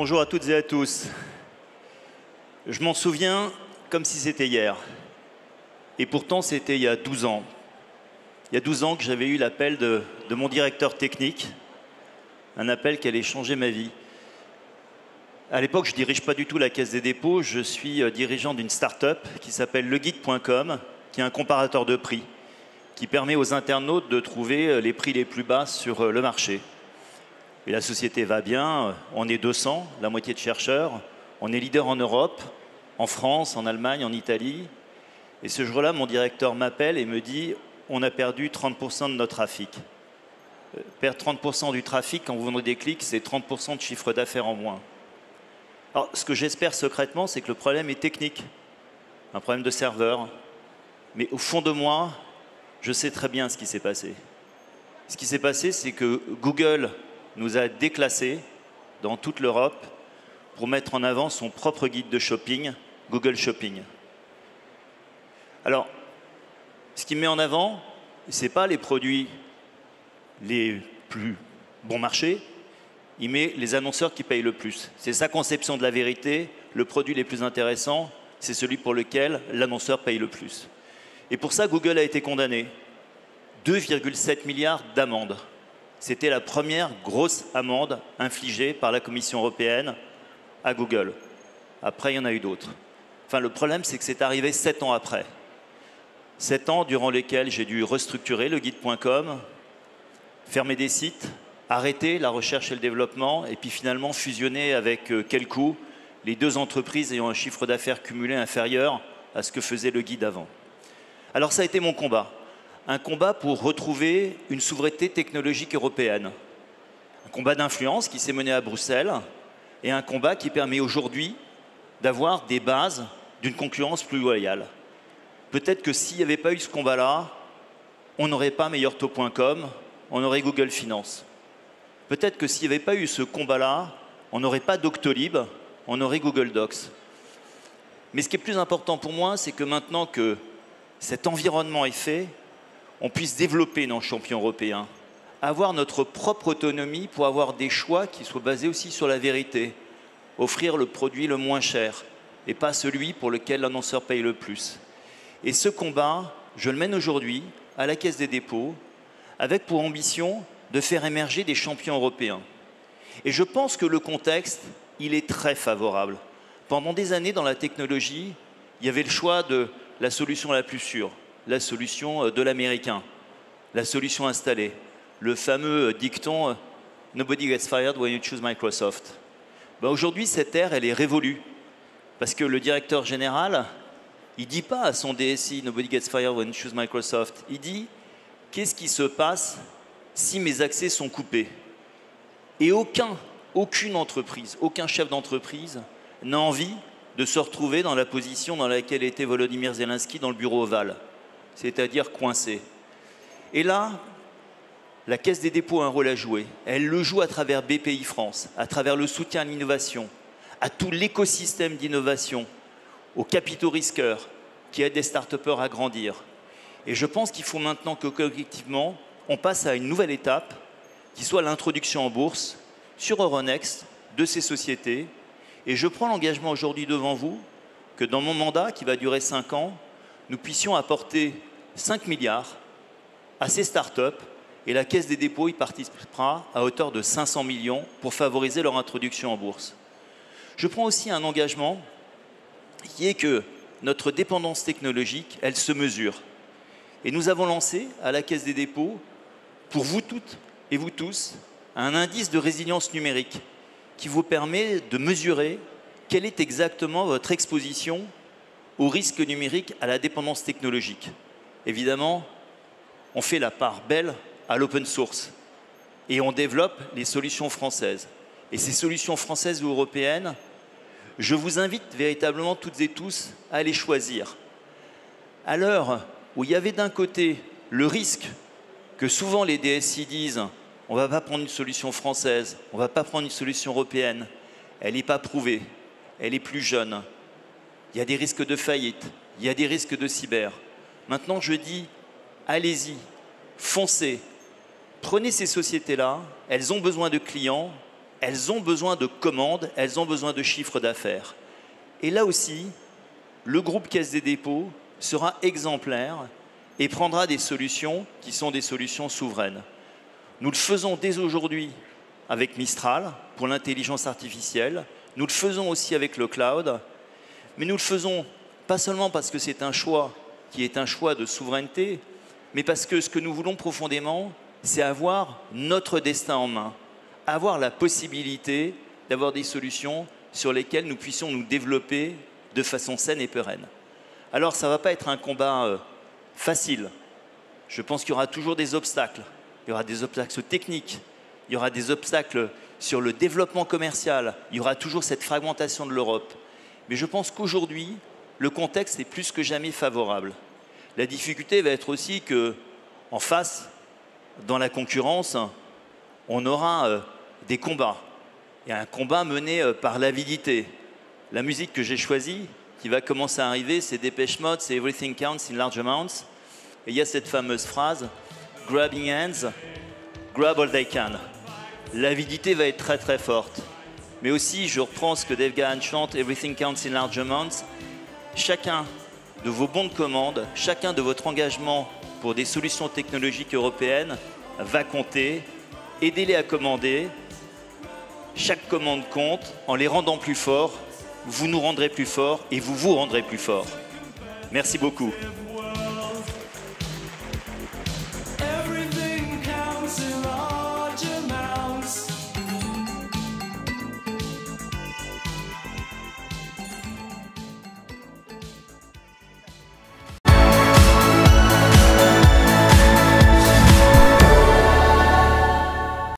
Bonjour à toutes et à tous. Je m'en souviens comme si c'était hier. Et pourtant, c'était il y a 12 ans. Il y a 12 ans que j'avais eu l'appel de mon directeur technique, un appel qui allait changer ma vie. À l'époque, je ne dirige pas du tout la Caisse des dépôts, je suis dirigeant d'une start-up qui s'appelle leguide.com, qui est un comparateur de prix, qui permet aux internautes de trouver les prix les plus bas sur le marché. Et la société va bien, on est 200, la moitié de chercheurs, on est leader en Europe, en France, en Allemagne, en Italie. Et ce jour-là, mon directeur m'appelle et me dit « On a perdu 30% de notre trafic ». Perdre 30% du trafic, quand vous vendez des clics, c'est 30% de chiffre d'affaires en moins. Alors, ce que j'espère secrètement, c'est que le problème est technique, un problème de serveur. Mais au fond de moi, je sais très bien ce qui s'est passé. Ce qui s'est passé, c'est que Google nous a déclassés dans toute l'Europe pour mettre en avant son propre guide de shopping, Google Shopping. Alors, ce qu'il met en avant, ce n'est pas les produits les plus bon marché, il met les annonceurs qui payent le plus. C'est sa conception de la vérité, le produit le plus intéressant, c'est celui pour lequel l'annonceur paye le plus. Et pour ça, Google a été condamné. 2,7 milliards d'amendes. C'était la première grosse amende infligée par la Commission européenne à Google. Après, il y en a eu d'autres. Enfin, le problème, c'est que c'est arrivé 7 ans après. 7 ans durant lesquels j'ai dû restructurer leguide.com, fermer des sites, arrêter la recherche et le développement, et puis finalement fusionner avec quel coût les deux entreprises ayant un chiffre d'affaires cumulé inférieur à ce que faisait le guide avant. Alors ça a été mon combat. Un combat pour retrouver une souveraineté technologique européenne. Un combat d'influence qui s'est mené à Bruxelles et un combat qui permet aujourd'hui d'avoir des bases d'une concurrence plus loyale. Peut-être que s'il n'y avait pas eu ce combat-là, on n'aurait pas meilleurtaux.com, on aurait Google Finance. Peut-être que s'il n'y avait pas eu ce combat-là, on n'aurait pas Doctolib, on aurait Google Docs. Mais ce qui est plus important pour moi, c'est que maintenant que cet environnement est fait, on puisse développer nos champions européens, avoir notre propre autonomie pour avoir des choix qui soient basés aussi sur la vérité, offrir le produit le moins cher et pas celui pour lequel l'annonceur paye le plus. Et ce combat, je le mène aujourd'hui à la Caisse des dépôts avec pour ambition de faire émerger des champions européens. Et je pense que le contexte, il est très favorable. Pendant des années dans la technologie, il y avait le choix de la solution la plus sûre, la solution de l'américain, la solution installée, le fameux dicton « Nobody gets fired when you choose Microsoft ». Aujourd'hui, cette ère, elle est révolue, parce que le directeur général, il ne dit pas à son DSI « Nobody gets fired when you choose Microsoft », il dit « Qu'est-ce qui se passe si mes accès sont coupés ?» Et aucune entreprise, aucun chef d'entreprise n'a envie de se retrouver dans la position dans laquelle était Volodymyr Zelensky dans le bureau ovale, c'est-à-dire coincé. Et là, la Caisse des dépôts a un rôle à jouer. Elle le joue à travers BPI France, à travers le soutien à l'innovation, à tout l'écosystème d'innovation, aux capitaux risqueurs qui aident les start-upers à grandir. Et je pense qu'il faut maintenant que collectivement, on passe à une nouvelle étape qui soit l'introduction en bourse sur Euronext de ces sociétés. Et je prends l'engagement aujourd'hui devant vous que dans mon mandat, qui va durer 5 ans, nous puissions apporter 5 milliards à ces startups et la Caisse des dépôts y participera à hauteur de 500 millions pour favoriser leur introduction en bourse. Je prends aussi un engagement qui est que notre dépendance technologique, elle se mesure. Et nous avons lancé à la Caisse des dépôts, pour vous toutes et vous tous, un indice de résilience numérique qui vous permet de mesurer quelle est exactement votre exposition au risque numérique, à la dépendance technologique. Évidemment, on fait la part belle à l'open source et on développe les solutions françaises. Et ces solutions françaises ou européennes, je vous invite véritablement toutes et tous à les choisir. À l'heure où il y avait d'un côté le risque que souvent les DSI disent « on ne va pas prendre une solution française, on ne va pas prendre une solution européenne, elle n'est pas prouvée, elle est plus jeune, il y a des risques de faillite, il y a des risques de cyber ». Maintenant, je dis « allez-y, foncez, prenez ces sociétés-là, elles ont besoin de clients, elles ont besoin de commandes, elles ont besoin de chiffres d'affaires. Et là aussi, le groupe Caisse des dépôts sera exemplaire et prendra des solutions qui sont des solutions souveraines. Nous le faisons dès aujourd'hui avec Mistral pour l'intelligence artificielle, nous le faisons aussi avec le cloud, mais nous le faisons pas seulement parce que c'est un choix qui est un choix de souveraineté, mais parce que ce que nous voulons profondément, c'est avoir notre destin en main, avoir la possibilité d'avoir des solutions sur lesquelles nous puissions nous développer de façon saine et pérenne. Alors ça ne va pas être un combat facile. Je pense qu'il y aura toujours des obstacles. Il y aura des obstacles techniques, il y aura des obstacles sur le développement commercial, il y aura toujours cette fragmentation de l'Europe. Mais je pense qu'aujourd'hui, le contexte est plus que jamais favorable. La difficulté va être aussi qu'en face, dans la concurrence, on aura des combats. Il y a un combat mené par l'avidité. La musique que j'ai choisie, qui va commencer à arriver, c'est Depeche Mode, c'est Everything Counts in Large Amounts. Et il y a cette fameuse phrase, Grabbing hands, grab all they can. L'avidité va être très très forte. Mais aussi, je reprends ce que Dave Gahan chante, Everything counts in large amounts. Chacun de vos bons de commande, chacun de votre engagement pour des solutions technologiques européennes va compter. Aidez-les à commander. Chaque commande compte. En les rendant plus forts, vous nous rendrez plus forts et vous vous rendrez plus forts. Merci beaucoup.